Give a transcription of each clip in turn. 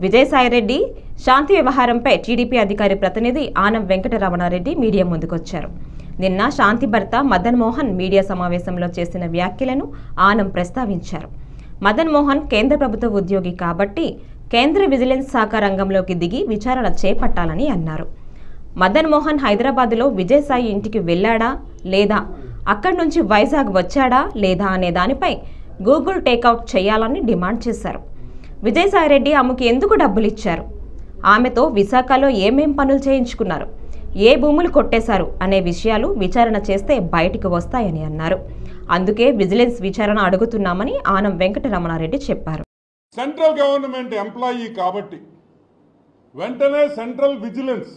విజయసాయిరెడ్డి శాంతి వ్యవహారంపై టీడీపీ అధికారి ప్రతినిధి ఆనం వెంకటరమణారెడ్డి మీడియా ముందుకొచ్చారు. నిన్న శాంతి భర్త మదన్ మోహన్ మీడియా సమావేశంలో చేసిన వ్యాఖ్యలను ఆనం ప్రస్తావించారు. మదన్ మోహన్ కేంద్ర ప్రభుత్వ ఉద్యోగి కాబట్టి కేంద్ర విజిలెన్స్ శాఖ రంగంలోకి దిగి విచారణ చేపట్టాలని అన్నారు. మదన్ మోహన్ హైదరాబాద్లో విజయసాయి ఇంటికి వెళ్లాడా లేదా, అక్కడి నుంచి వైజాగ్ వచ్చాడా లేదా అనే దానిపై గూగుల్ టేకౌట్ చేయాలని డిమాండ్ చేశారు. విజయసాయిరెడ్డి ఆమెకు ఎందుకు డబ్బులు ఇచ్చారు, ఆమెతో విశాఖలో ఏమేం పనులు చేయించుకున్నారు, ఏ భూములు కొట్టేశారు అనే విషయాలు విచారణ చేస్తే బయటికి వస్తాయని అన్నారు. అందుకే విజిలెన్స్ విచారణ అడుగుతున్నామని ఆనం వెంకటరమణారెడ్డి చెప్పారు. సెంట్రల్ గవర్నమెంట్ ఎంప్లాయీ కాబట్టి వెంటనే సెంట్రల్ విజిలెన్స్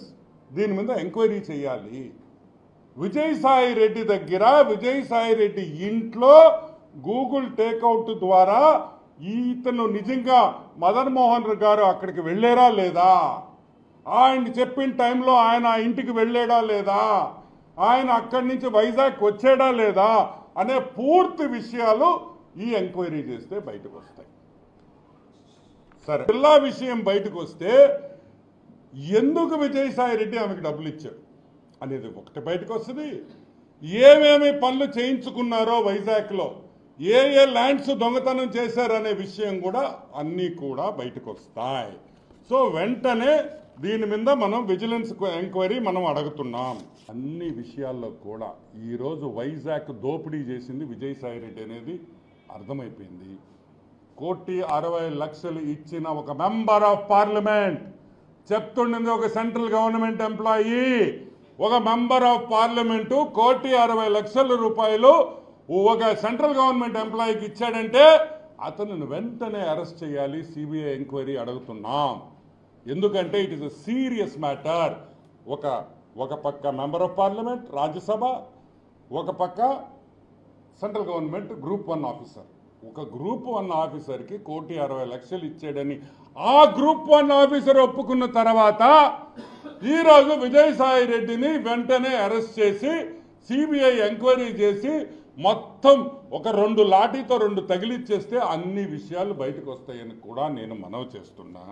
దీని మీద ఎంక్వైరీ చేయాలి. విజయసాయిరెడ్డి దగ్గర, విజయసాయిరెడ్డి ఇంట్లో గూగుల్ టేకౌట్ ద్వారా ఇతను నిజంగా మదన్ మోహన్ గారు అక్కడికి వెళ్ళారా లేదా, ఆయన చెప్పిన టైంలో ఆయన ఇంటికి వెళ్ళాడా లేదా, ఆయన అక్కడి నుంచి వైజాగ్ వచ్చాడా లేదా అనే పూర్తి విషయాలు ఈ ఎంక్వైరీ చేస్తే బయటకు వస్తాయి. సరే, జిల్లా విషయం బయటకు వస్తే ఎందుకు విజయసాయిరెడ్డి ఆమెకు డబ్బులు ఇచ్చాడు అనేది ఒకటి బయటకు వస్తుంది. ఏమేమి పనులు చేయించుకున్నారో వైజాగ్లో, ఏ ఏ ల్యాండ్స్ దొంగతనం చేశారనే విషయం కూడా అన్నీ కూడా బయటకు వస్తాయి. సో వెంటనే దీని మీద మనం విజిలెన్స్ ఎంక్వైరీ మనం అడుగుతున్నాం. అన్ని విషయాల్లో కూడా ఈరోజు వైజాగ్ దోపిడీ చేసింది విజయసాయిరెడ్డి అనేది అర్థమైపోయింది. 1,60,00,000 ఇచ్చిన ఒక మెంబర్ ఆఫ్ పార్లమెంట్, చెప్తుండేది ఒక సెంట్రల్ గవర్నమెంట్ ఎంప్లాయీ, ఒక మెంబర్ ఆఫ్ పార్లమెంటు 1,60,00,000 రూపాయలు ఒక సెంట్రల్ గవర్నమెంట్ ఎంప్లాయీకి ఇచ్చాడంటే అతను వెంటనే అరెస్ట్ చేయాలి. సిబిఐ ఎంక్వైరీ అడుగుతున్నాం. ఎందుకంటే it is a serious matter. ఒక పక్క మెంబర్ ఆఫ్ పార్లమెంట్ రాజ్యసభ, ఒక పక్క సెంట్రల్ గవర్నమెంట్ గ్రూప్ 1 ఆఫీసర్. ఒక గ్రూప్ 1 ఆఫీసర్కి 1,60,00,000 ఇచ్చాడని ఆ గ్రూప్ 1 ఆఫీసర్ ఒప్పుకున్న తర్వాత ఈరోజు విజయసాయిరెడ్డిని వెంటనే అరెస్ట్ చేసి సిబిఐ ఎంక్వైరీ చేసి మొత్తం ఒక 2 లాఠీతో 2 తగిలిచ్చేస్తే అన్ని విషయాలు బయటకు వస్తాయని కూడా నేను మనవి చేస్తున్నా.